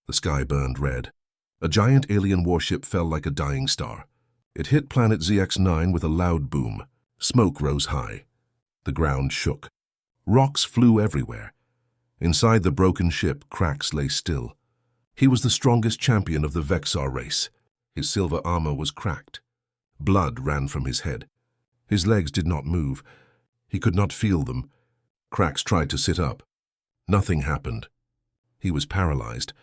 The sky burned red. A giant alien warship fell like a dying star. It hit planet ZX-9 with a loud boom. Smoke rose high. The ground shook. Rocks flew everywhere. Inside the broken ship, Crax lay still. He was the strongest champion of the Vexar race. His silver armor was cracked. Blood ran from his head. His legs did not move. He could not feel them. Crax tried to sit up. Nothing happened. He was paralyzed.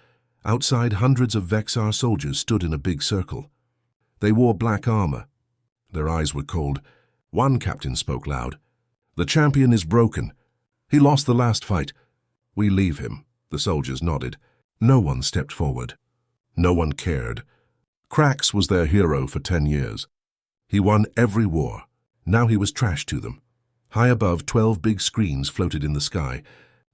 Outside, hundreds of Vexar soldiers stood in a big circle. They wore black armor. Their eyes were cold. One captain spoke loud. "The champion is broken. He lost the last fight. We leave him." The soldiers nodded. No one stepped forward. No one cared. Crax was their hero for 10 years. He won every war. Now he was trash to them. High above, 12 big screens floated in the sky.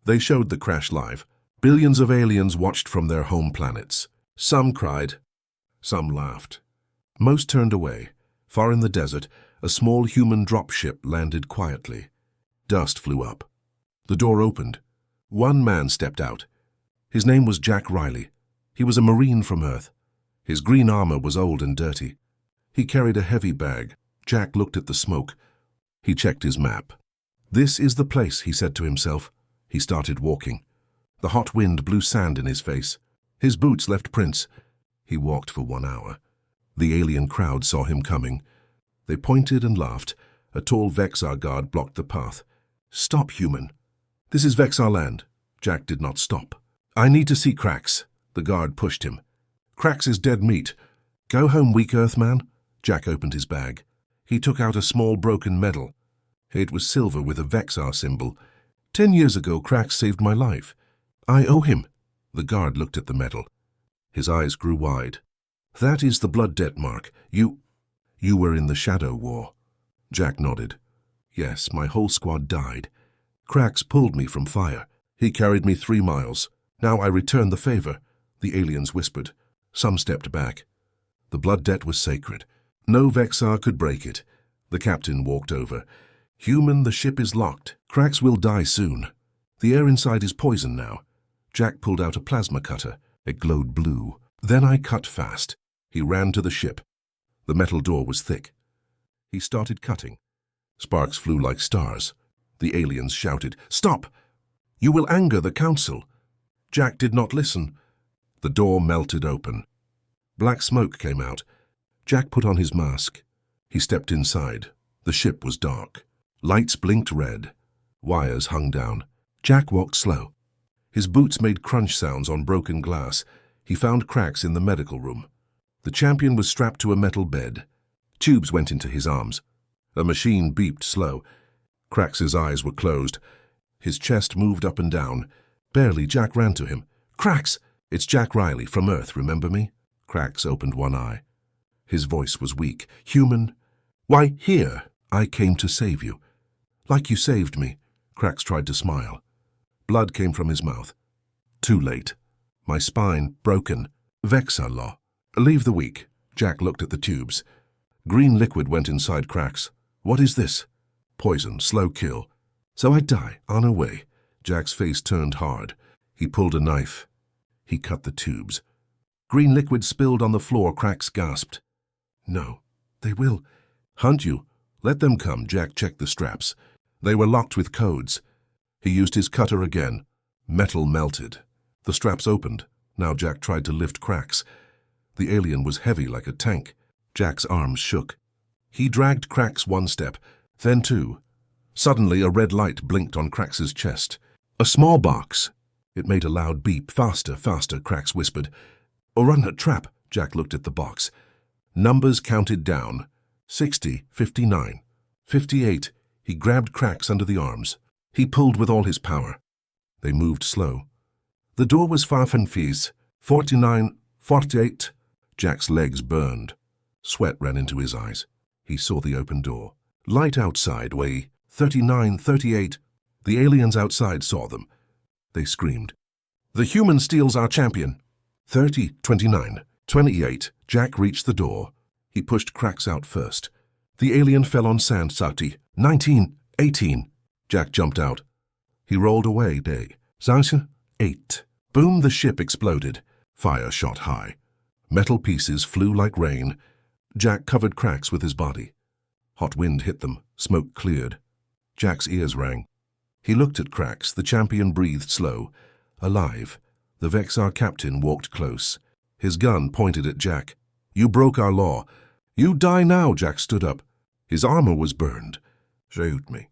They showed the crash live. Billions of aliens watched from their home planets. Some cried. Some laughed. Most turned away. Far in the desert, a small human dropship landed quietly. Dust flew up. The door opened. One man stepped out. His name was Jack Riley. He was a Marine from Earth. His green armor was old and dirty. He carried a heavy bag. Jack looked at the smoke. He checked his map. "This is the place," he said to himself. He started walking. The hot wind blew sand in his face. His boots left prints. He walked for 1 hour. The alien crowd saw him coming. They pointed and laughed. A tall Vexar guard blocked the path. "Stop, human. This is Vexar land." Jack did not stop. "I need to see Crax." The guard pushed him. "Crax is dead meat. Go home, weak Earthman." Jack opened his bag. He took out a small broken medal. It was silver with a Vexar symbol. 10 years ago, Crax saved my life. I owe him." The guard looked at the medal. His eyes grew wide. "That is the blood debt mark. You were in the Shadow War." Jack nodded. "Yes, my whole squad died. Crax pulled me from fire. He carried me 3 miles. Now I return the favor," the aliens whispered. Some stepped back. The blood debt was sacred. No Vexar could break it. The captain walked over. "Human, the ship is locked. Crax will die soon. The air inside is poison now." Jack pulled out a plasma cutter. It glowed blue. "Then I cut fast." He ran to the ship. The metal door was thick. He started cutting. Sparks flew like stars. The aliens shouted, "Stop! You will anger the council." Jack did not listen. The door melted open. Black smoke came out. Jack put on his mask. He stepped inside. The ship was dark. Lights blinked red. Wires hung down. Jack walked slow. His boots made crunch sounds on broken glass. He found Crax in the medical room. The champion was strapped to a metal bed. Tubes went into his arms. A machine beeped slow. Crax's eyes were closed. His chest moved up and down. Barely, Jack ran to him. "Crax! It's Jack Riley from Earth, remember me?" Crax opened one eye. His voice was weak. "Human? Why, here. I came to save you." "Like you saved me." Crax tried to smile. Blood came from his mouth. "Too late. My spine broken. Vexar law. Leave the weak." Jack looked at the tubes. Green liquid went inside Crax. "What is this?" "Poison, slow kill." "So I die, on a way." Jack's face turned hard. He pulled a knife. He cut the tubes. Green liquid spilled on the floor. Crax gasped. "No, they will hunt you." "Let them come." Jack checked the straps. They were locked with codes. He used his cutter again. Metal melted. The straps opened. Now Jack tried to lift Crax. The alien was heavy like a tank. Jack's arms shook. He dragged Crax 1 step, then 2. Suddenly a red light blinked on Crax's chest. A small box. It made a loud beep. "Faster, faster," Crax whispered. "Or run a trap." Jack looked at the box. Numbers counted down. 60, 59, 58. He grabbed Crax under the arms. He pulled with all his power. They moved slow. The door was 45, 49, 48. Jack's legs burned. Sweat ran into his eyes. He saw the open door. Light outside, way 39, 38. The aliens outside saw them. They screamed. "The human steals our champion." 30, 29, 28. Jack reached the door. He pushed Crax out first. The alien fell on sand. 30, 19, 18. Jack jumped out. He rolled away. Day. 8. Boom, the ship exploded. Fire shot high. Metal pieces flew like rain. Jack covered cracks with his body. Hot wind hit them. Smoke cleared. Jack's ears rang. He looked at cracks. The champion breathed slow. Alive. The Vexar captain walked close. His gun pointed at Jack. You broke our law. You die now, Jack stood up. His armor was burned. Shoot me.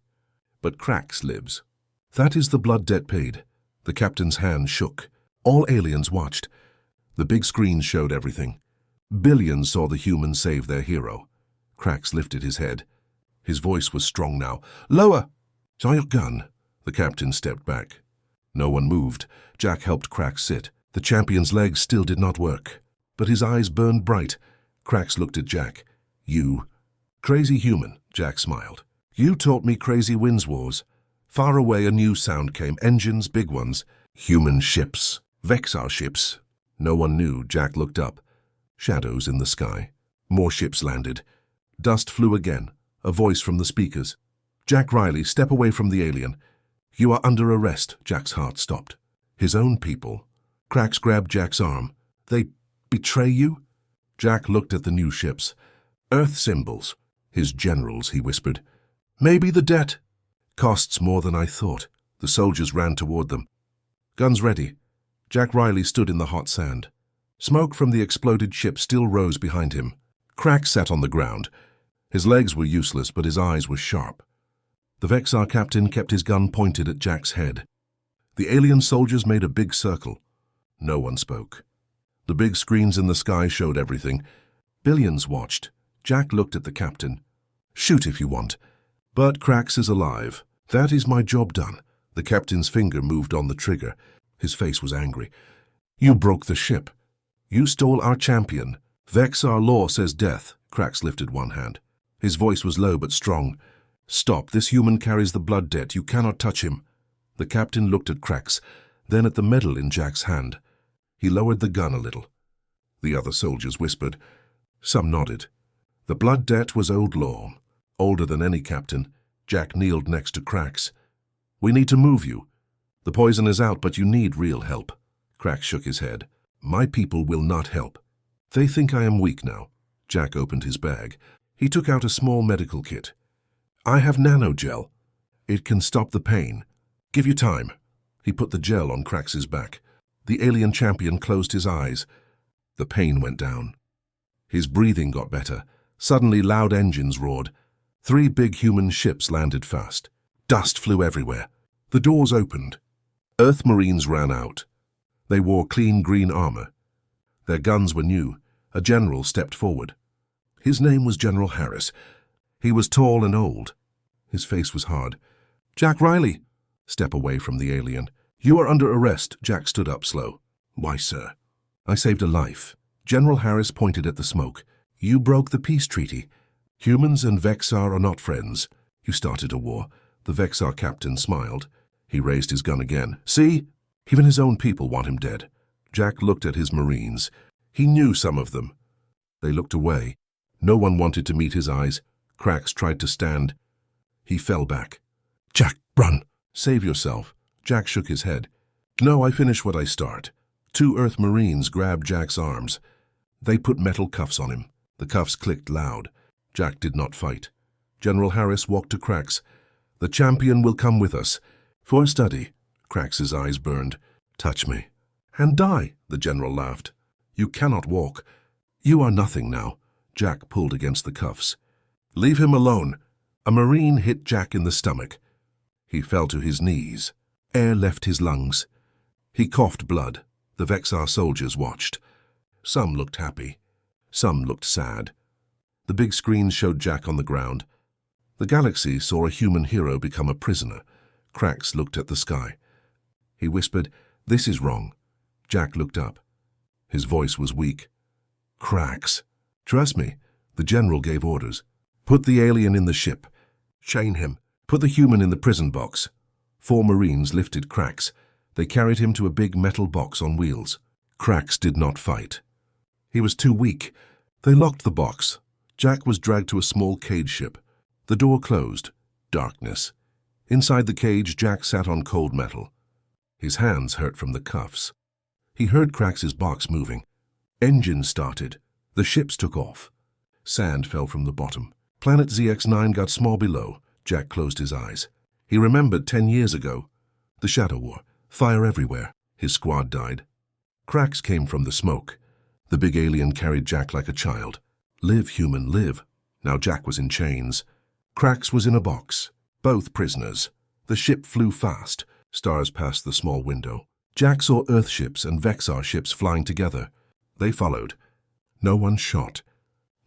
But cracks lives. That is the blood debt paid. The captain's hand shook. All aliens watched. The big screen showed everything. Billions saw the humans save their hero. Cracks lifted his head. His voice was strong now. Lower! Draw your gun. The captain stepped back. No one moved. Jack helped Cracks sit. The champion's legs still did not work, but his eyes burned bright. Cracks looked at Jack. You. Crazy human, Jack smiled. You taught me crazy wins wars. Far away a new sound came. Engines, big ones. Human ships. Vexar ships. No one knew. Jack looked up. Shadows in the sky. More ships landed. Dust flew again. A voice from the speakers. Jack Riley, step away from the alien. You are under arrest. Jack's heart stopped. His own people. Cracks grabbed Jack's arm. They betray you? Jack looked at the new ships. Earth symbols. His generals, he whispered. Maybe the debt. Costs more than I thought. The soldiers ran toward them. Guns ready. Jack Riley stood in the hot sand. Smoke from the exploded ship still rose behind him. Cracks sat on the ground. His legs were useless, but his eyes were sharp. The Vexar captain kept his gun pointed at Jack's head. The alien soldiers made a big circle. No one spoke. The big screens in the sky showed everything. Billions watched. Jack looked at the captain. Shoot if you want. But Cracks is alive. That is my job done. The captain's finger moved on the trigger. His face was angry. You broke the ship. You stole our champion. Vexar law says death. Cracks lifted one hand. His voice was low but strong. Stop, this human carries the blood debt. You cannot touch him. The captain looked at Cracks, then at the medal in Jack's hand. He lowered the gun a little. The other soldiers whispered. Some nodded. The blood debt was old law, older than any captain. Jack kneeled next to Cracks. We need to move you. The poison is out, but you need real help. Cracks shook his head. My people will not help. They think I am weak now. Jack opened his bag. He took out a small medical kit. I have nanogel. It can stop the pain. Give you time. He put the gel on Cracks's back. The alien champion closed his eyes. The pain went down. His breathing got better. Suddenly loud engines roared. 3 big human ships landed fast. Dust flew everywhere. The doors opened. Earth Marines ran out. They wore clean green armor. Their guns were new. A general stepped forward. His name was General Harris. He was tall and old. His face was hard. Jack Riley. Step away from the alien. You are under arrest. Jack stood up slow. Why, sir? I saved a life. General Harris pointed at the smoke. You broke the peace treaty. Humans and Vexar are not friends. You started a war. The Vexar captain smiled. He raised his gun again. See? Even his own people want him dead. Jack looked at his Marines. He knew some of them. They looked away. No one wanted to meet his eyes. Cracks tried to stand. He fell back. Jack, run! Save yourself. Jack shook his head. No, I finish what I start. 2 Earth Marines grabbed Jack's arms. They put metal cuffs on him. The cuffs clicked loud. Jack did not fight. General Harris walked to Cracks. The champion will come with us. For a study. Cracks's eyes burned. Touch me. And die, the general laughed. You cannot walk. You are nothing now. Jack pulled against the cuffs. Leave him alone. A Marine hit Jack in the stomach. He fell to his knees. Air left his lungs. He coughed blood. The Vexar soldiers watched. Some looked happy. Some looked sad. The big screen showed Jack on the ground. The galaxy saw a human hero become a prisoner. Cracks looked at the sky. He whispered, This is wrong. Jack looked up. His voice was weak. Cracks. Trust me. The general gave orders. Put the alien in the ship. Chain him. Put the human in the prison box. 4 Marines lifted Cracks. They carried him to a big metal box on wheels. Cracks did not fight. He was too weak. They locked the box. Jack was dragged to a small cage ship. The door closed. Darkness. Inside the cage, Jack sat on cold metal. His hands hurt from the cuffs. He heard Crax's box moving. Engines started. The ships took off. Sand fell from the bottom. Planet ZX9 got small below. Jack closed his eyes. He remembered 10 years ago. The Shadow War. Fire everywhere. His squad died. Cracks came from the smoke. The big alien carried Jack like a child. Live, human, live. Now Jack was in chains. Cracks was in a box. Both prisoners. The ship flew fast. Stars passed the small window. Jack saw Earth ships and Vexar ships flying together. They followed. No one shot.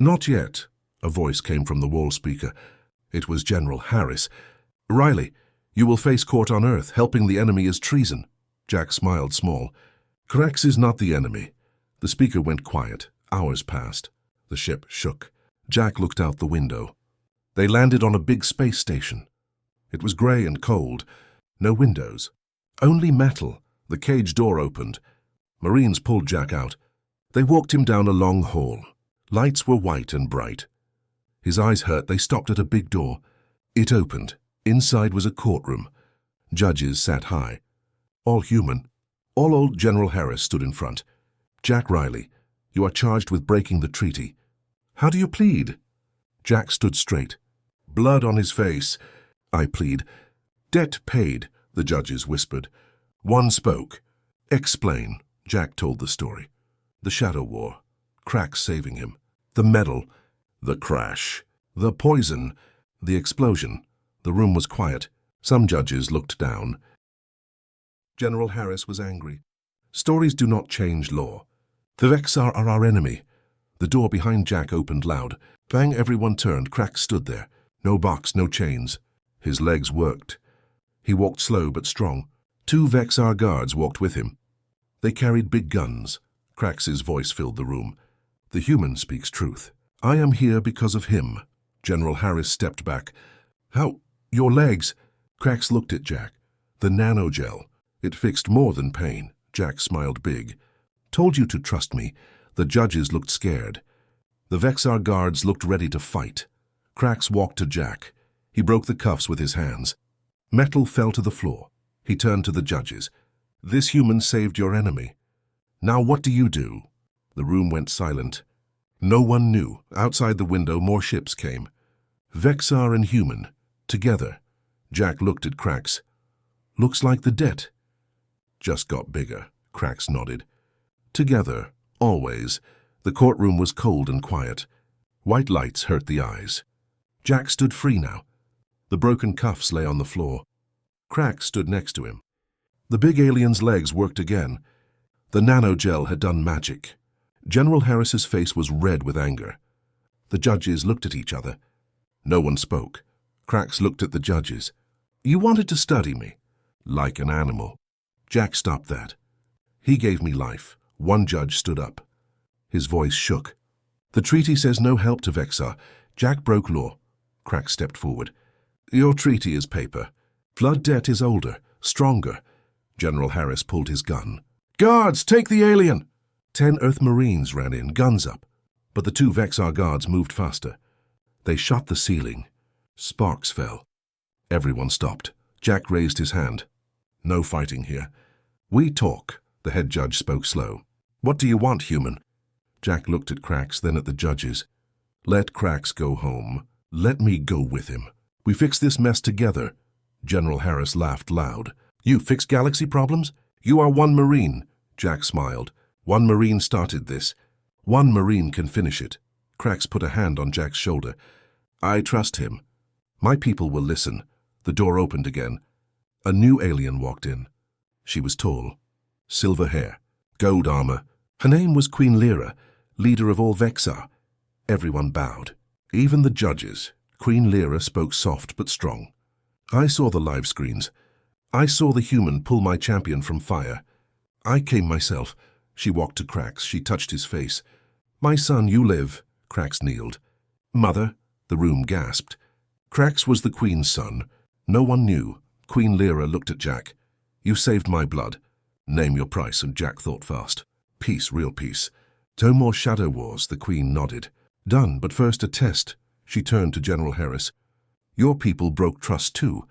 Not yet, a voice came from the wall speaker. It was General Harris. Riley, you will face court on Earth. Helping the enemy is treason. Jack smiled small. Cracks is not the enemy. The speaker went quiet. Hours passed. The ship shook. Jack looked out the window. They landed on a big space station. It was gray and cold. No windows. Only metal. The cage door opened. Marines pulled Jack out. They walked him down a long hall. Lights were white and bright. His eyes hurt. They stopped at a big door. It opened. Inside was a courtroom. Judges sat high. All human. All old General Harris stood in front. Jack Riley, you are charged with breaking the treaty. How do you plead? Jack stood straight. Blood on his face. I plead. Debt paid, the judges whispered. One spoke. Explain. Jack told the story. The Shadow War. Cracks saving him. The medal. The crash. The poison. The explosion. The room was quiet. Some judges looked down. General Harris was angry. Stories do not change law. The Vexar are our enemy. The door behind Jack opened loud. Bang, everyone turned. Cracks stood there. No box, no chains. His legs worked. He walked slow but strong. 2 Vexar guards walked with him. They carried big guns. Crax's voice filled the room. The human speaks truth. I am here because of him. General Harris stepped back. How? Your legs? Cracks looked at Jack. The nanogel. It fixed more than pain. Jack smiled big. Told you to trust me. The judges looked scared. The Vexar guards looked ready to fight. Cracks walked to Jack. He broke the cuffs with his hands. Metal fell to the floor. He turned to the judges. This human saved your enemy. Now what do you do? The room went silent. No one knew. Outside the window, more ships came. Vexar and human, together. Jack looked at Cracks. Looks like the debt. Just got bigger. Cracks nodded. Together, always. The courtroom was cold and quiet. White lights hurt the eyes. Jack stood free now. The broken cuffs lay on the floor. Cracks stood next to him. The big alien's legs worked again. The nanogel had done magic. General Harris's face was red with anger. The judges looked at each other. No one spoke. Cracks looked at the judges. You wanted to study me. Like an animal. Jack stopped that. He gave me life. One judge stood up. His voice shook. The treaty says no help to Vexar. Jack broke law. Cracks stepped forward. Your treaty is paper. Blood debt is older, stronger. General Harris pulled his gun. Guards, take the alien! 10 Earth Marines ran in, guns up. But the 2 Vexar guards moved faster. They shot the ceiling. Sparks fell. Everyone stopped. Jack raised his hand. No fighting here. We talk, the head judge spoke slow. What do you want, human? Jack looked at Cracks, then at the judges. Let Cracks go home. Let me go with him. We fix this mess together. General Harris laughed loud. You fix galaxy problems? You are one Marine. Jack smiled. One Marine started this. One Marine can finish it. Cracks put a hand on Jack's shoulder. I trust him. My people will listen. The door opened again. A new alien walked in. She was tall. Silver hair. Gold armor. Her name was Queen Lyra, leader of all Vexar. Everyone bowed. Even the judges. Queen Lyra spoke soft but strong. I saw the live screens. I saw the human pull my champion from fire. I came myself. She walked to Cracks. She touched his face. My son, you live. Cracks kneeled. Mother, the room gasped. Cracks was the Queen's son. No one knew. Queen Lyra looked at Jack. You saved my blood. Name your price, and Jack thought fast. Peace, real peace. No more shadow wars, the Queen nodded. Done, but first a test. She turned to General Harris. Your people broke trust too.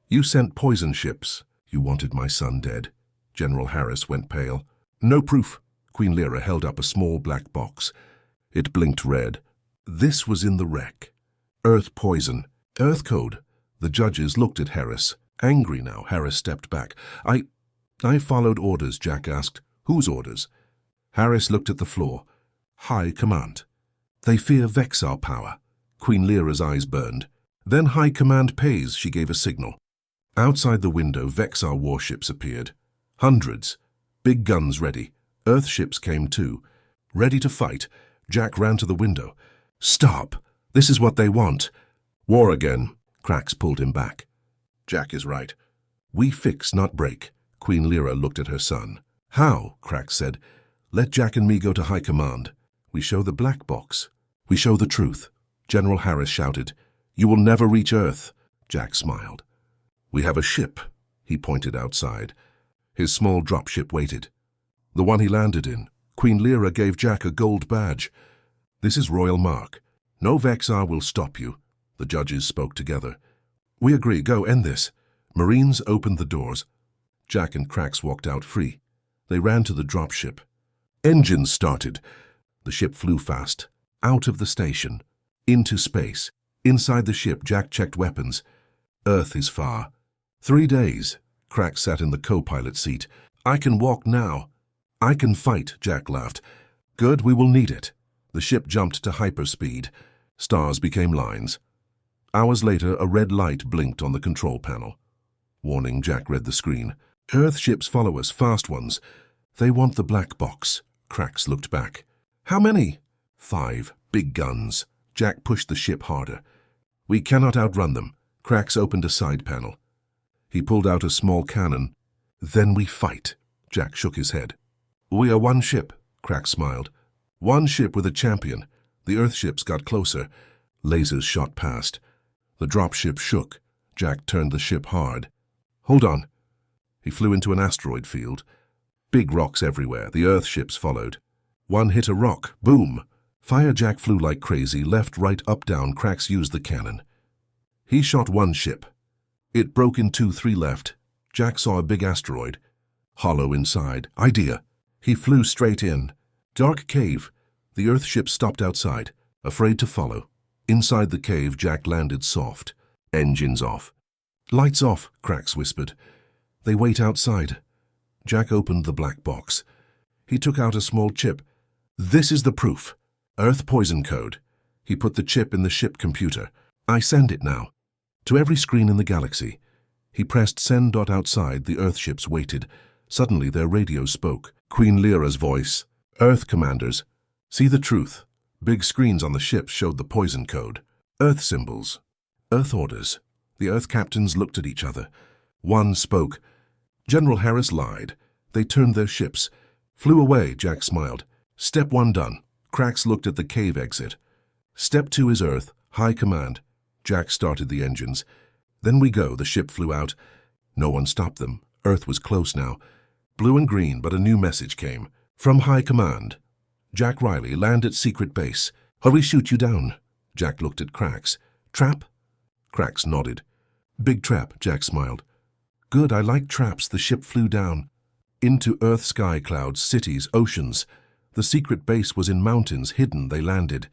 You sent poison ships. You wanted my son dead. General Harris went pale. No proof. Queen Lyra held up a small black box. It blinked red. This was in the wreck. Earth poison. Earth code. The judges looked at Harris. Angry now, Harris stepped back. I followed orders, Jack asked. Whose orders? Harris looked at the floor. High Command. They fear Vexar power. Queen Lyra's eyes burned. Then High Command pays, she gave a signal. Outside the window, Vexar warships appeared. Hundreds. Big guns ready. Earth ships came too. Ready to fight. Jack ran to the window. Stop! This is what they want. War again. Krax pulled him back. Jack is right. We fix, not break. Queen Lyra looked at her son. How? Krax said. Let Jack and me go to High Command. We show the black box. We show the truth. General Harris shouted. You will never reach Earth. Jack smiled. We have a ship. He pointed outside. His small dropship waited. The one he landed in. Queen Lyra gave Jack a gold badge. This is Royal Mark. No Vexar will stop you. The judges spoke together. We agree. Go, end this. Marines opened the doors. Jack and Krax walked out free. They ran to the dropship. Engines started. The ship flew fast. Out of the station. Into space. Inside the ship, Jack checked weapons. Earth is far. 3 days. Krax sat in the co-pilot seat. I can walk now. I can fight, Jack laughed. Good, we will need it. The ship jumped to hyperspeed. Stars became lines. Hours later, a red light blinked on the control panel. Warning, Jack read the screen. Earth ships follow us, fast ones. They want the black box. Krax looked back. How many? 5. Big guns. Jack pushed the ship harder. We cannot outrun them. Krax opened a side panel. He pulled out a small cannon. Then we fight. Jack shook his head. We are one ship, Krax smiled. One ship with a champion. The Earth ships got closer. Lasers shot past. The dropship shook. Jack turned the ship hard. Hold on. He flew into an asteroid field. Big rocks everywhere. The Earth ships followed. One hit a rock. Boom! Fire. Jack flew like crazy. Left, right, up, down. Krax used the cannon. He shot one ship. It broke in 2, 3 left. Jack saw a big asteroid. Hollow inside. Idea. He flew straight in. Dark cave. The Earth ship stopped outside, afraid to follow. Inside the cave, Jack landed soft. Engines off. Lights off, Krax whispered. They wait outside. Jack opened the black box. He took out a small chip. This is the proof. Earth poison code. He put the chip in the ship computer. I send it now. To every screen in the galaxy. He pressed send. Outside, the Earth ships waited. Suddenly their radio spoke. Queen Lyra's voice. Earth commanders. See the truth. Big screens on the ships showed the poison code. Earth symbols. Earth orders. The Earth captains looked at each other. One spoke. General Harris lied. They turned their ships. Flew away, Jack smiled. Step 1 done. Krax looked at the cave exit. Step 2 is Earth. High Command. Jack started the engines. Then we go. The ship flew out. No one stopped them. Earth was close now. Blue and green, but a new message came. From High Command. Jack Riley, land at secret base. Hurry, shoot you down. Jack looked at Krax. Trap? Krax nodded. Big trap, Jack smiled. Good, I like traps. The ship flew down. Into Earth sky clouds, cities, oceans. The secret base was in mountains, hidden. They landed.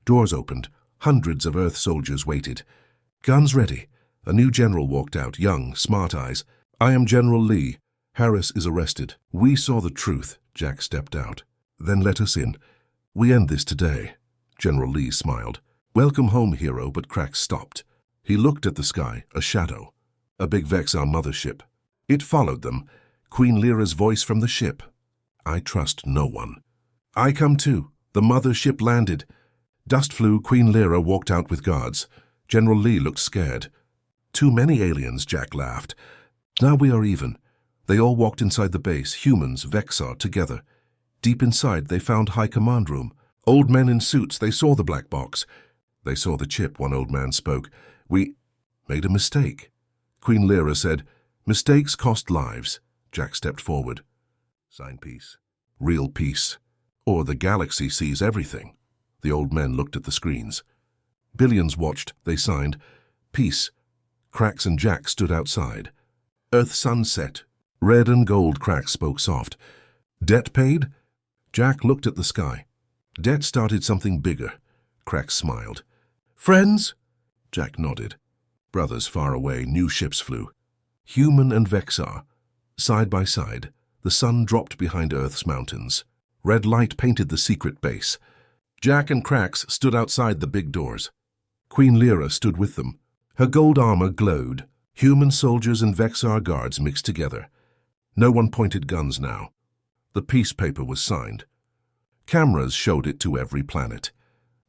Doors opened. Hundreds of Earth soldiers waited. Guns ready. A new general walked out, young, smart eyes. I am General Lee. Harris is arrested. We saw the truth. Jack stepped out. Then let us in. We end this today. General Lee smiled. Welcome home, hero, but Krax stopped. He looked at the sky, a shadow. A big Vexar mothership. It followed them. Queen Lyra's voice from the ship. I trust no one. I come too. The mothership landed. Dust flew. Queen Lyra walked out with guards. General Lee looked scared. Too many aliens, Jack laughed. Now we are even. They all walked inside the base, humans, Vexar, together. Deep inside, they found High Command room. Old men in suits, they saw the black box. They saw the chip, one old man spoke. We made a mistake. Queen Lyra said, mistakes cost lives. Jack stepped forward. Sign peace. Real peace. Or the galaxy sees everything. The old men looked at the screens. Billions watched. They signed. Peace. Krax and Jack stood outside. Earth sunset. Red and gold. Krax spoke soft. Debt paid? Jack looked at the sky. Debt started something bigger. Crax smiled. Friends? Jack nodded. Brothers far away, new ships flew. Human and Vexar. Side by side, the sun dropped behind Earth's mountains. Red light painted the secret base. Jack and Crax stood outside the big doors. Queen Lyra stood with them. Her gold armor glowed. Human soldiers and Vexar guards mixed together. No one pointed guns now. The peace paper was signed. Cameras showed it to every planet.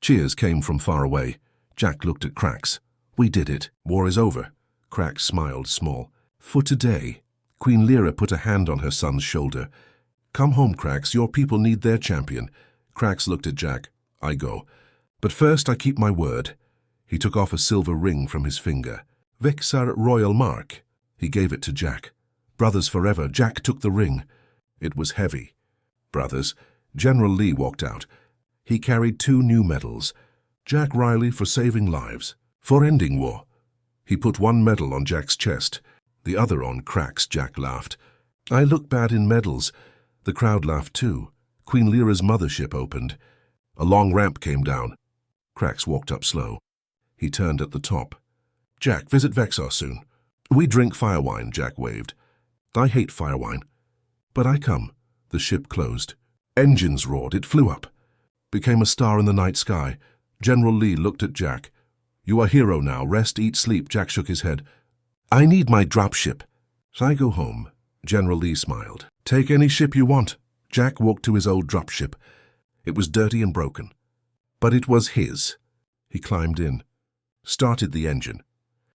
Cheers came from far away. Jack looked at Crax. We did it. War is over. Crax smiled small. For today. Queen Lyra put a hand on her son's shoulder. Come home, Crax. Your people need their champion. Crax looked at Jack. I go. But first I keep my word. He took off a silver ring from his finger. Vexar Royal Mark. He gave it to Jack. Brothers forever. Jack took the ring. It was heavy. Brothers. General Lee walked out. He carried 2 new medals. Jack Riley for saving lives, for ending war. He put one medal on Jack's chest, the other on Crax. Jack laughed. I look bad in medals. The crowd laughed too. Queen Lyra's mothership opened. A long ramp came down. Crax walked up slow. He turned at the top. Jack, visit Vexar soon. We drink firewine, Jack waved. I hate firewine. But I come. The ship closed. Engines roared. It flew up. Became a star in the night sky. General Lee looked at Jack. You are hero now. Rest, eat, sleep. Jack shook his head. I need my dropship. Shall I go home? General Lee smiled. Take any ship you want. Jack walked to his old dropship. It was dirty and broken. But it was his. He climbed in. Started the engine.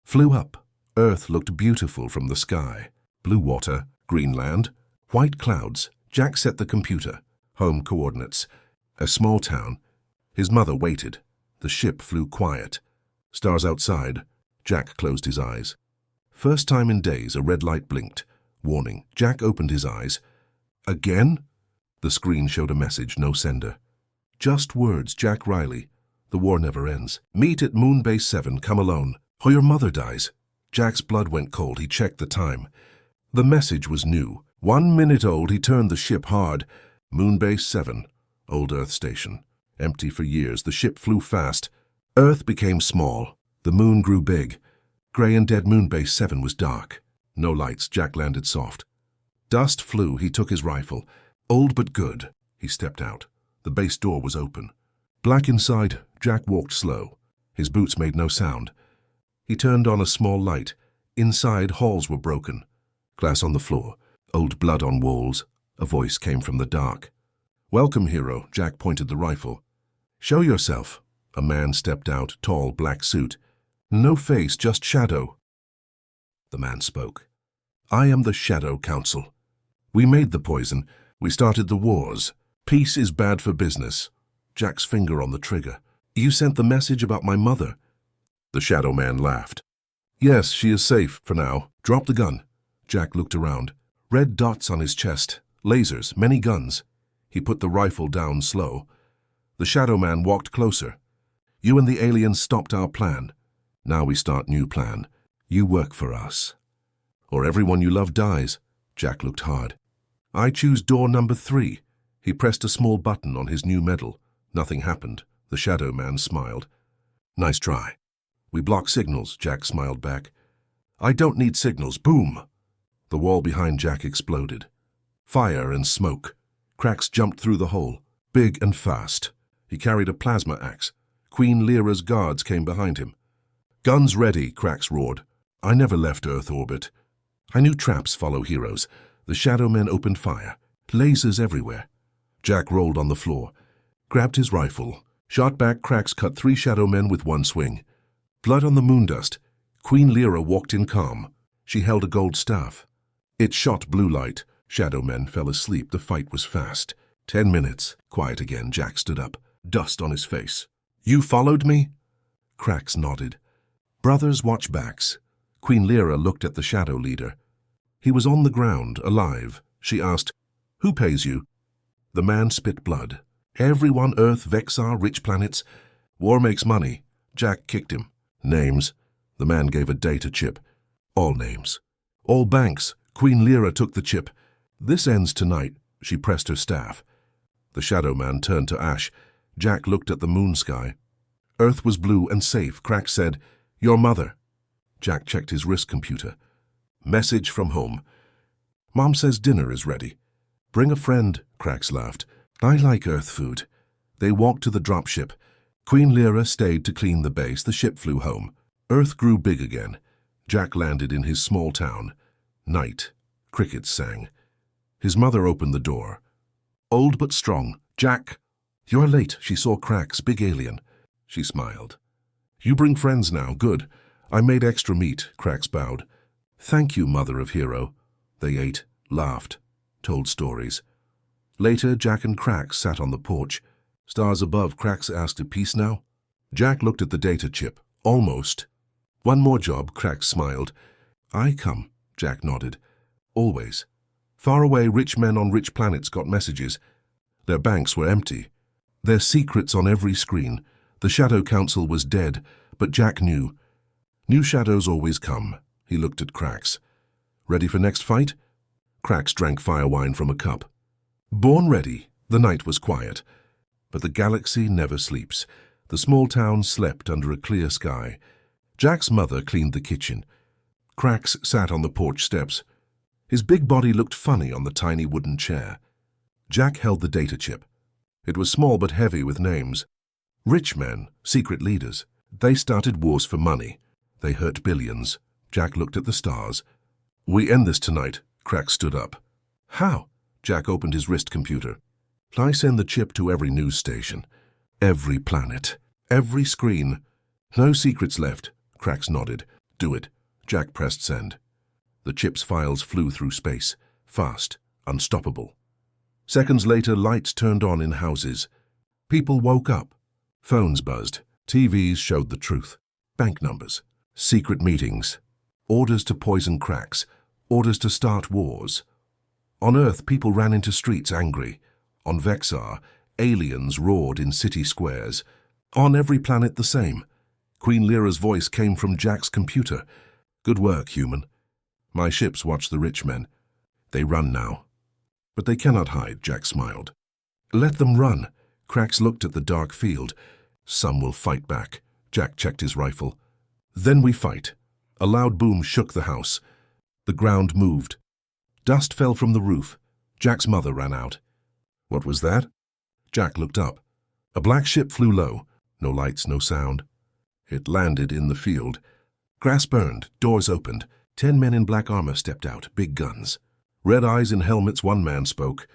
Flew up. Earth looked beautiful from the sky. Blue water, green land, white clouds. Jack set the computer. Home coordinates. A small town. His mother waited. The ship flew quiet. Stars outside. Jack closed his eyes. First time in days, a red light blinked. Warning. Jack opened his eyes. Again? The screen showed a message, no sender. Just words, Jack Riley. The war never ends. Meet at Moonbase 7, come alone, or your mother dies. Jack's blood went cold. He checked the time. The message was new. 1 minute old. He turned the ship hard. Moonbase 7, Old Earth Station. Empty for years. The ship flew fast. Earth became small. The moon grew big. Gray and dead Moonbase 7 was dark. No lights. Jack landed soft. Dust flew. He took his rifle. Old but good. He stepped out. The base door was open. Black inside. Jack walked slow. His boots made no sound. He turned on a small light. Inside, halls were broken. Glass on the floor. Old blood on walls. A voice came from the dark. Welcome, hero. Jack pointed the rifle. Show yourself. A man stepped out, tall, black suit. No face, just shadow. The man spoke. I am the Shadow Council. We made the poison. We started the wars. Peace is bad for business. Jack's finger on the trigger. You sent the message about my mother. The Shadow Man laughed. Yes, she is safe for now. Drop the gun. Jack looked around. Red dots on his chest. Lasers, many guns. He put the rifle down slow. The Shadow Man walked closer. You and the aliens stopped our plan. Now we start new plan. You work for us. Or everyone you love dies. Jack looked hard. I choose door number 3. He pressed a small button on his new medal. Nothing happened. The Shadow Man smiled. Nice try. We block signals, Jack smiled back. I don't need signals. Boom! The wall behind Jack exploded. Fire and smoke. Crax jumped through the hole, big and fast. He carried a plasma axe. Queen Lyra's guards came behind him. Guns ready, Crax roared. I never left Earth orbit. I knew traps follow heroes. The Shadow Men opened fire. Lasers everywhere. Jack rolled on the floor, grabbed his rifle, shot back. Crax cut 3 Shadow Men with one swing. Blood on the moondust. Queen Lyra walked in calm. She held a gold staff. It shot blue light. Shadow Men fell asleep. The fight was fast. 10 minutes. Quiet again. Jack stood up, dust on his face. You followed me? Crax nodded. Brothers watch backs. Queen Lyra looked at the Shadow Leader. He was on the ground, alive. She asked, Who pays you? The man spit blood. Everyone, Earth, Vexar, rich planets. War makes money. Jack kicked him. Names. The man gave a data chip. All names. All banks. Queen Lyra took the chip. This ends tonight. She pressed her staff. The shadow man turned to ash. Jack looked at the moon sky. Earth was blue and safe. Crax said, "Your mother." Jack checked his wrist computer. Message from home. "Mom says dinner is ready." "Bring a friend," Crax laughed. "I like Earth food." They walked to the dropship. Queen Lyra stayed to clean the base. The ship flew home. Earth grew big again. Jack landed in his small town. Night. Crickets sang. His mother opened the door. Old but strong. "Jack." "You're late." She saw Crax, big alien. She smiled. "You bring friends now. Good. I made extra meat." Crax bowed. "Thank you, mother of hero." They ate, laughed, told stories. Later, Jack and Crax sat on the porch. Stars above, Crax asked, "A peace now?" Jack looked at the data chip. "Almost." "One more job," Crax smiled. "I come," Jack nodded. "Always." Far away, rich men on rich planets got messages. Their banks were empty. Their secrets on every screen. The Shadow Council was dead, but Jack knew. New shadows always come. He looked at Crax. "Ready for next fight?" Crax drank fire wine from a cup. Born ready. The night was quiet. But the galaxy never sleeps. The small town slept under a clear sky. Jack's mother cleaned the kitchen. Crax sat on the porch steps. His big body looked funny on the tiny wooden chair. Jack held the data chip. It was small but heavy with names. Rich men, secret leaders. They started wars for money. They hurt billions. Jack looked at the stars. "We end this tonight." Crax stood up. "How?" Jack opened his wrist computer. "I send the chip to every news station. Every planet. Every screen. No secrets left." Crax nodded. "Do it." Jack pressed send. The chip's files flew through space. Fast. Unstoppable. Seconds later, lights turned on in houses. People woke up. Phones buzzed. TVs showed the truth. Bank numbers. Secret meetings. Orders to poison Crax. Orders to start wars. On Earth, people ran into streets angry. On Vexar, aliens roared in city squares. On every planet the same. Queen Lyra's voice came from Jack's computer. "Good work, human. My ships watch the rich men. They run now. But they cannot hide," Jack smiled. "Let them run." Crax looked at the dark field. "Some will fight back." Jack checked his rifle. "Then we fight." A loud boom shook the house. The ground moved. Dust fell from the roof. Jack's mother ran out. "What was that?" Jack looked up. A black ship flew low. No lights, no sound. It landed in the field. Grass burned. Doors opened. 10 men in black armor stepped out, big guns. Red eyes in helmets. One man spoke.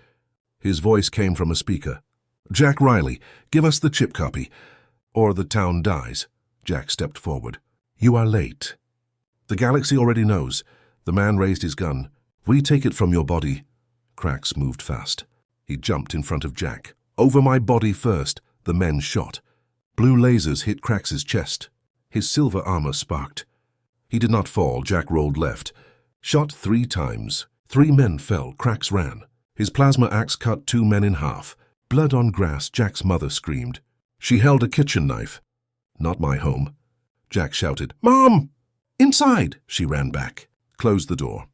His voice came from a speaker. "Jack Riley, give us the chip copy, or the town dies." Jack stepped forward. "You are late." "The galaxy already knows." The man raised his gun. "We take it from your body." Crax moved fast. He jumped in front of Jack. "Over my body first." The men shot. Blue lasers hit Crax's chest. His silver armor sparked. He did not fall. Jack rolled left. Shot 3 times. 3 men fell. Crax ran. His plasma axe cut 2 men in half. Blood on grass. Jack's mother screamed. She held a kitchen knife. "Not my home." Jack shouted, "Mom!" "Inside!" She ran back. Closed the door.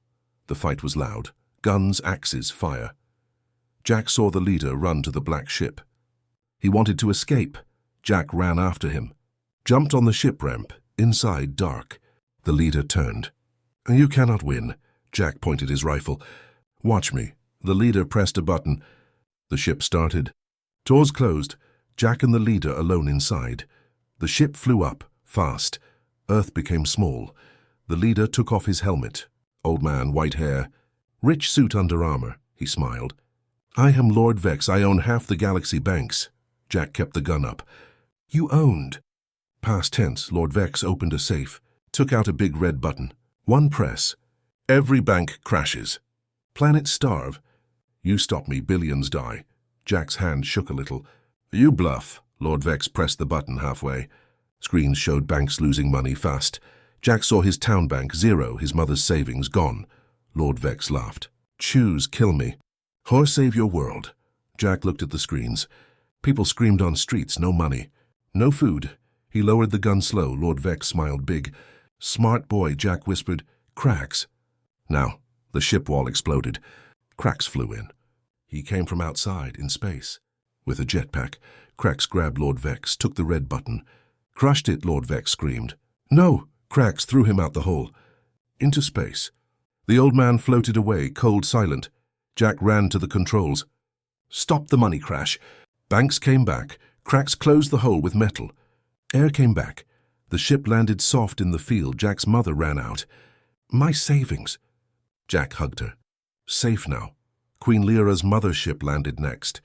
The fight was loud. Guns, axes, fire. Jack saw the leader run to the black ship. He wanted to escape. Jack ran after him. Jumped on the ship ramp. Inside, dark. The leader turned. "You cannot win." Jack pointed his rifle. "Watch me." The leader pressed a button. The ship started. Doors closed. Jack and the leader alone inside. The ship flew up, fast. Earth became small. The leader took off his helmet. Old man, white hair. Rich suit under armor. He smiled. "I am Lord Vex. I own half the galaxy banks." Jack kept the gun up. "You owned." Past tense, Lord Vex opened a safe. Took out a big red button. One press. Every bank crashes. Planets starve. You stop me, billions die. Jack's hand shook a little. "You bluff." Lord Vex pressed the button halfway. Screens showed banks losing money fast. Jack saw his town bank, 0, his mother's savings, gone. Lord Vex laughed. "Choose, kill me, or save your world." Jack looked at the screens. People screamed on streets, no money. No food. He lowered the gun slow. Lord Vex smiled big. "Smart boy," Jack whispered. "Crax." Now, the ship wall exploded. Crax flew in. He came from outside, in space. With a jetpack, Krax grabbed Lord Vex, took the red button. Crushed it, Lord Vex screamed. No! Krax threw him out the hole. Into space. The old man floated away, cold, silent. Jack ran to the controls. Stop the money crash. Banks came back. Krax closed the hole with metal. Air came back. The ship landed soft in the field. Jack's mother ran out. My savings. Jack hugged her. Safe now. Queen Lyra's mother ship landed next.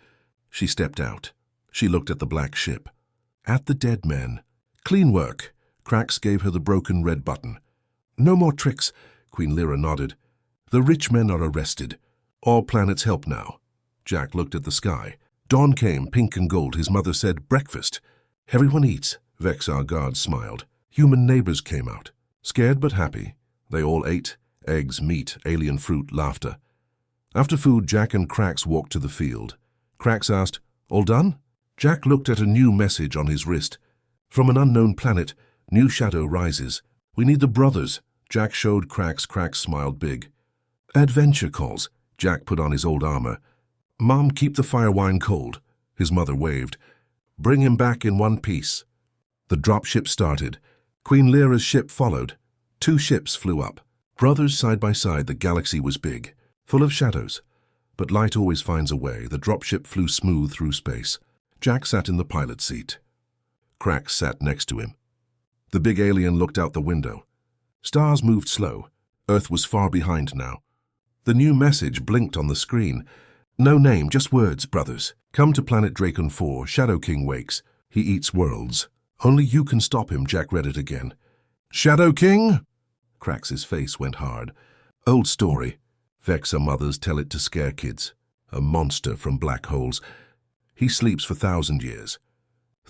She stepped out. She looked at the black ship. At the dead men. Clean work. Krax gave her the broken red button. No more tricks. Queen Lyra nodded. The rich men are arrested. All planets help now. Jack looked at the sky. Dawn came, pink and gold. His mother said, breakfast. Everyone eats. Vex, our guard, smiled. Human neighbors came out. Scared but happy. They all ate. Eggs, meat, alien fruit, laughter. After food, Jack and Krax walked to the field. Krax asked, all done? Jack looked at a new message on his wrist. From an unknown planet, new shadow rises. We need the brothers. Jack showed Krax. Krax smiled big. Adventure calls. Jack put on his old armor. Mom, keep the fire wine cold. His mother waved. Bring him back in one piece. The dropship started. Queen Lyra's ship followed. 2 ships flew up. Brothers side by side. The galaxy was big, full of shadows. But light always finds a way. The dropship flew smooth through space. Jack sat in the pilot seat. Krax sat next to him. The big alien looked out the window. Stars moved slow. Earth was far behind now. The new message blinked on the screen. No name, just words, brothers. Come to planet Dracon 4. Shadow King wakes. He eats worlds. Only you can stop him. Jack read it again. Shadow King? Krax's face went hard. Old story. Vexa mothers tell it to scare kids. A monster from black holes. He sleeps for 1,000 years.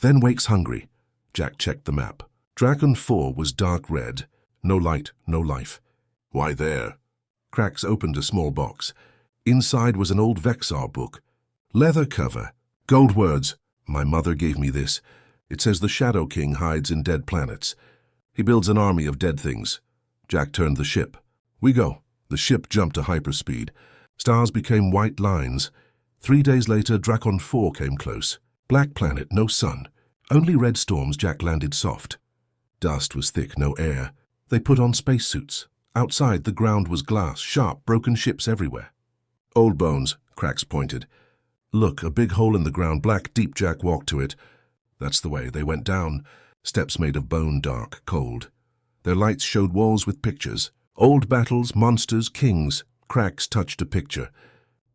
Then wakes hungry. Jack checked the map. Dracon 4 was dark red. No light, no life. Why there? Krax opened a small box. Inside was an old Vexar book. Leather cover. Gold words. My mother gave me this. It says the Shadow King hides in dead planets. He builds an army of dead things. Jack turned the ship. We go. The ship jumped to hyperspeed. Stars became white lines. 3 days later, Dracon 4 came close. Black planet, no sun. Only red storms. Jack landed soft. Dust was thick, no air. They put on spacesuits. Outside, the ground was glass, sharp, broken ships everywhere. Old bones, Krax pointed. Look, a big hole in the ground, black, deep. Jack walked to it. That's the way. They went down. Steps made of bone, dark, cold. Their lights showed walls with pictures. Old battles, monsters, kings. Krax touched a picture.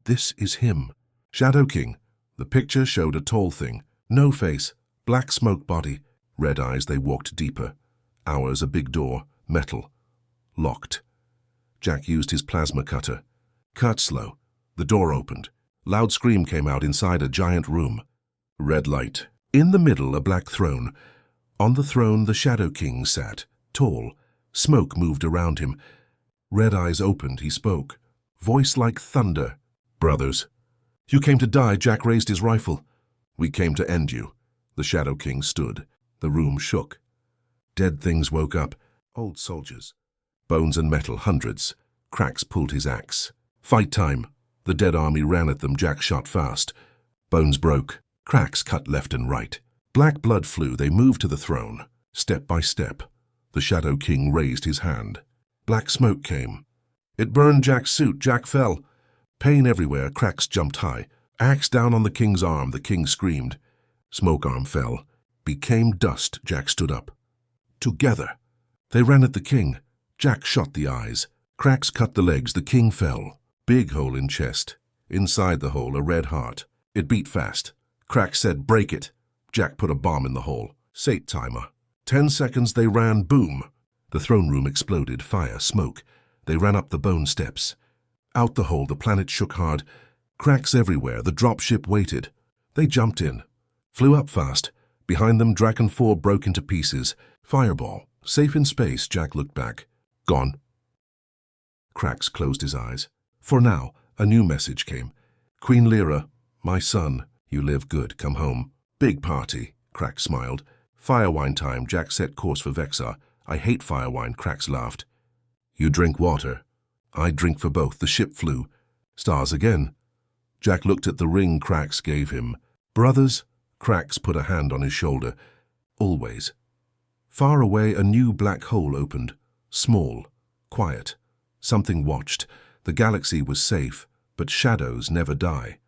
This is him. Shadow King. The picture showed a tall thing. No face. Black smoke body. Red eyes. They walked deeper. Ours, a big door. Metal. Locked. Jack used his plasma cutter. Cut slow. The door opened. Loud scream came out inside a giant room. Red light. In the middle, a black throne. On the throne, the Shadow King sat, tall. Smoke moved around him. Red eyes opened. He spoke. Voice like thunder. Brothers. You came to die. Jack raised his rifle. We came to end you. The Shadow King stood. The room shook. Dead things woke up. Old soldiers. Bones and metal, hundreds. Krax pulled his axe. Fight time. The dead army ran at them. Jack shot fast. Bones broke. Krax cut left and right. Black blood flew. They moved to the throne. Step by step. The Shadow King raised his hand. Black smoke came. It burned Jack's suit. Jack fell. Pain everywhere. Krax jumped high. Axe down on the king's arm. The king screamed. Smoke arm fell. Became dust. Jack stood up. Together. They ran at the king. Jack shot the eyes. Krax cut the legs. The king fell. Big hole in chest. Inside the hole, a red heart. It beat fast. Krax said, break it. Jack put a bomb in the hole. Sate timer. 10 seconds. They ran. Boom. The throne room exploded. Fire, smoke. They ran up the bone steps. Out the hole, the planet shook hard. Cracks everywhere. The dropship waited. They jumped in. Flew up fast. Behind them, Dracon 4 broke into pieces. Fireball. Safe in space. Jack looked back. Gone. Krax closed his eyes. For now, a new message came. Queen Lyra, my son, you live good, come home. Big party. Krax smiled. Firewine time. Jack set course for Vexar. I hate firewine. Krax laughed. You drink water. I drink for both. The ship flew. Stars again. Jack looked at the ring Cracks gave him. Brothers? Cracks put a hand on his shoulder. Always. Far away, a new black hole opened. Small. Quiet. Something watched. The galaxy was safe, but shadows never die.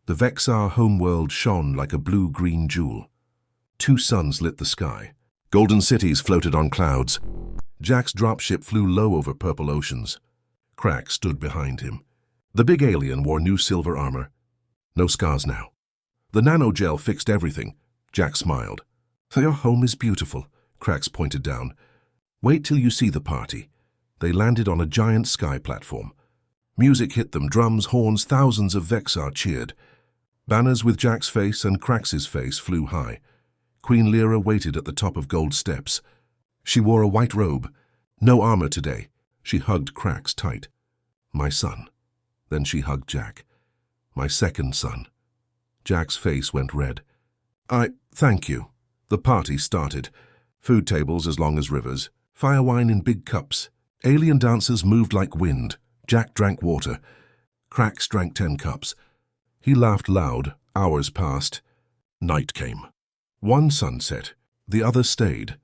The Vexar homeworld shone like a blue-green jewel. 2 suns lit the sky. Golden cities floated on clouds. Jack's dropship flew low over purple oceans. Cracks stood behind him. The big alien wore new silver armor. No scars now. The nanogel fixed everything. Jack smiled. Your home is beautiful, Cracks pointed down. Wait till you see the party. They landed on a giant sky platform. Music hit them, drums, horns, thousands of Vexar cheered. Banners with Jack's face and Cracks's face flew high. Queen Lyra waited at the top of gold steps. She wore a white robe. No armor today. She hugged Cracks tight. My son. Then she hugged Jack. My second son. Jack's face went red. Thank you. The party started. Food tables as long as rivers. Fire wine in big cups. Alien dancers moved like wind. Jack drank water. Cracks drank 10 cups. He laughed loud. Hours passed. Night came. One sun set. The other stayed.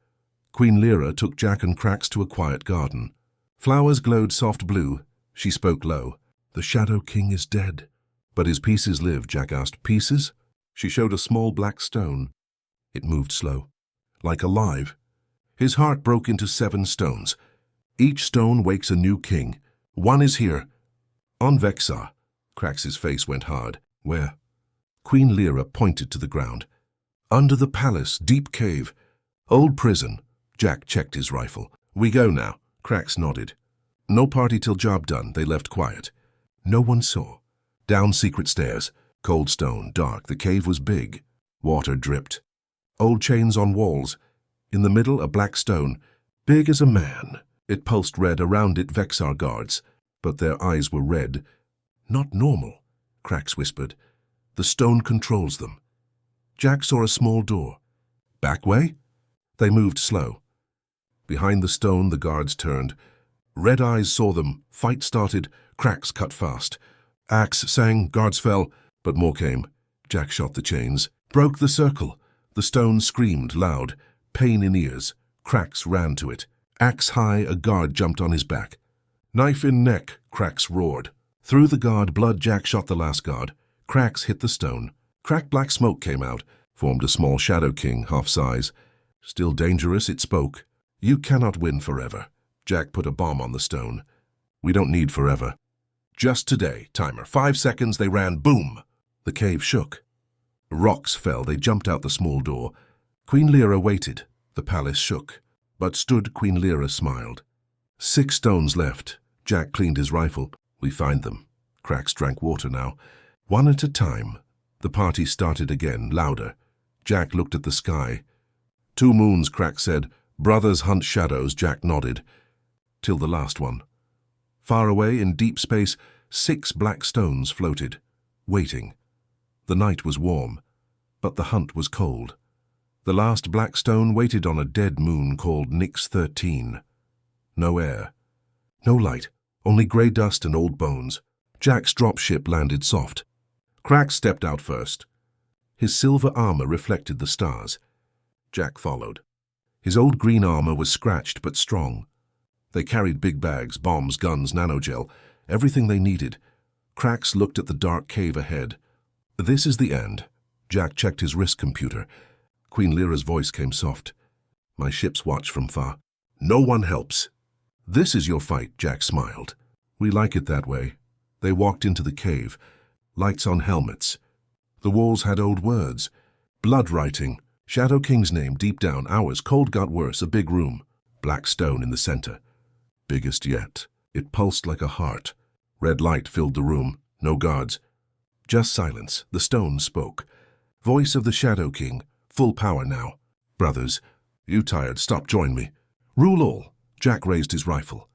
Queen Lyra took Jack and Cracks to a quiet garden. Flowers glowed soft blue. She spoke low. The Shadow King is dead. But his pieces live, Jack asked. Pieces? She showed a small black stone. It moved slow. Like alive. His heart broke into 7 stones. Each stone wakes a new king. One is here. On Vexar. Cracks's face went hard. Where? Queen Lyra pointed to the ground. Under the palace, deep cave. Old prison. Jack checked his rifle. We go now. Cracks nodded. No party till job done. They left quiet. No one saw. Down secret stairs. Cold stone, dark. The cave was big. Water dripped. Old chains on walls. In the middle, a black stone. Big as a man. It pulsed red. Around it, Vexar guards. But their eyes were red. Not normal, Cracks whispered. The stone controls them. Jack saw a small door. Back way? They moved slow. Behind the stone, the guards turned. Red eyes saw them. Fight started. Cracks cut fast. Axe sang. Guards fell. But more came. Jack shot the chains. Broke the circle. The stone screamed loud. Pain in ears. Cracks ran to it. Axe high, a guard jumped on his back. Knife in neck, Cracks roared. Through the guard, blood. Jack shot the last guard. Cracks hit the stone. Crack black smoke came out. Formed a small Shadow King, half size. Still dangerous, it spoke. You cannot win forever. Jack put a bomb on the stone. We don't need forever. Just today, timer. 5 seconds, they ran. Boom! The cave shook. Rocks fell. They jumped out the small door. Queen Lyra waited. The palace shook. But stood. Queen Lyra smiled. 6 stones left. Jack cleaned his rifle. We find them. Cracks drank water now. One at a time. The party started again, louder. Jack looked at the sky. 2 moons, Cracks said. Brothers hunt shadows. Jack nodded. Till the last one. Far away in deep space, 6 black stones floated, waiting. The night was warm, but the hunt was cold. The last black stone waited on a dead moon called Nix 13. No air. No light, only grey dust and old bones. Jack's dropship landed soft. Cracks stepped out first. His silver armor reflected the stars. Jack followed. His old green armor was scratched but strong. They carried big bags, bombs, guns, nanogel, everything they needed. Cracks looked at the dark cave ahead. This is the end. Jack checked his wrist computer. Queen Lyra's voice came soft. My ships watch from far. No one helps. This is your fight, Jack smiled. We like it that way. They walked into the cave. Lights on helmets. The walls had old words. Blood writing. Shadow King's name deep down. Ours. Cold got worse. A big room. Black stone in the center. Biggest yet. It pulsed like a heart. Red light filled the room. No guards. Just silence. The stone spoke. Voice of the Shadow King. Full power now. Brothers, you tired. Stop. Join me. Rule all. Jack raised his rifle.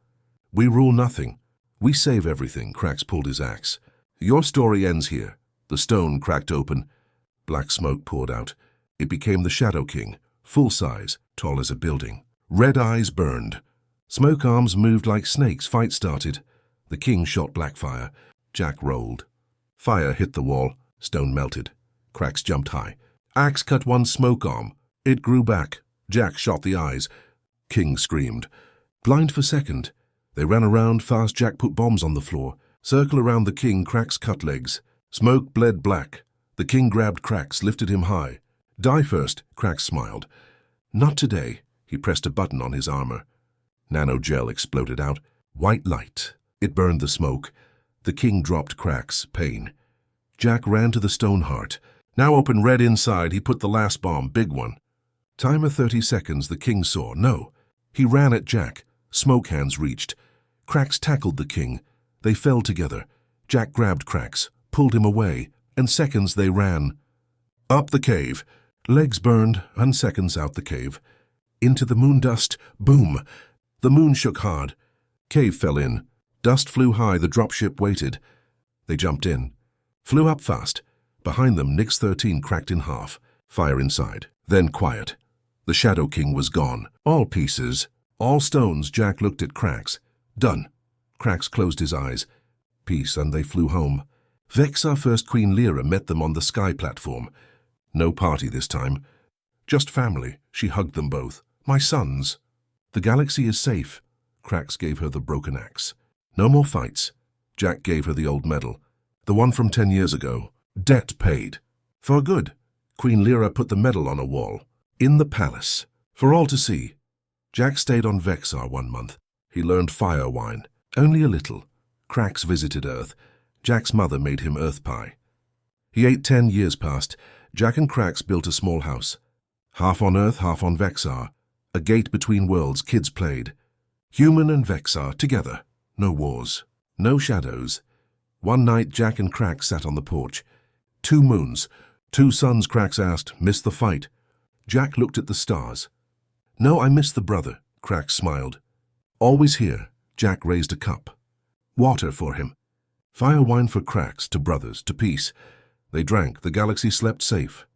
We rule nothing. We save everything. Cracks pulled his axe. Your story ends here. The stone cracked open. Black smoke poured out. It became the Shadow King. Full size. Tall as a building. Red eyes burned. Smoke arms moved like snakes. Fight started. The king shot black fire. Jack rolled. Fire hit the wall. Stone melted. Cracks jumped high. Axe cut one smoke arm. It grew back. Jack shot the eyes. King screamed. Blind for second. They ran around fast. Jack put bombs on the floor. Circle around the king. Cracks cut legs. Smoke bled black. The king grabbed Cracks, lifted him high. Die first, Cracks smiled. Not today. He pressed a button on his armor. Nanogel exploded out. White light. It burned the smoke. The king dropped Cracks, pain. Jack ran to the stone heart. Now open red inside. He put the last bomb, big one. Timer 30 seconds. The king saw. No. He ran at Jack. Smoke hands reached. Cracks tackled the king. They fell together. Jack grabbed Cracks, pulled him away, and seconds they ran. Up the cave. Legs burned, and seconds out the cave. Into the moon dust. Boom. The moon shook hard. Cave fell in. Dust flew high. The dropship waited. They jumped in. Flew up fast. Behind them, Nix 13 cracked in half. Fire inside. Then quiet. The Shadow King was gone. All pieces. All stones. Jack looked at Cracks. Done. Cracks closed his eyes. Peace, and they flew home. Vexar First Queen Lyra met them on the sky platform. No party this time. Just family. She hugged them both. My sons. The galaxy is safe. Cracks gave her the broken axe. No more fights. Jack gave her the old medal. The one from 10 years ago. Debt paid. For good. Queen Lyra put the medal on a wall. In the palace. For all to see. Jack stayed on Vexar 1 month. He learned fire wine. Only a little. Cracks visited Earth. Jack's mother made him earth pie. He ate. 10 years passed. Jack and Cracks built a small house. Half on Earth, half on Vexar. A gate between worlds. Kids played. Human and Vexar together. No wars. No shadows. One night Jack and Cracks sat on the porch. 2 moons. 2 suns. Cracks asked, miss the fight? Jack looked at the stars. No, I miss the brother. Cracks smiled. Always here. Jack raised a cup. Water for him. Fire wine for Cracks, to brothers, to peace. They drank. The galaxy slept safe.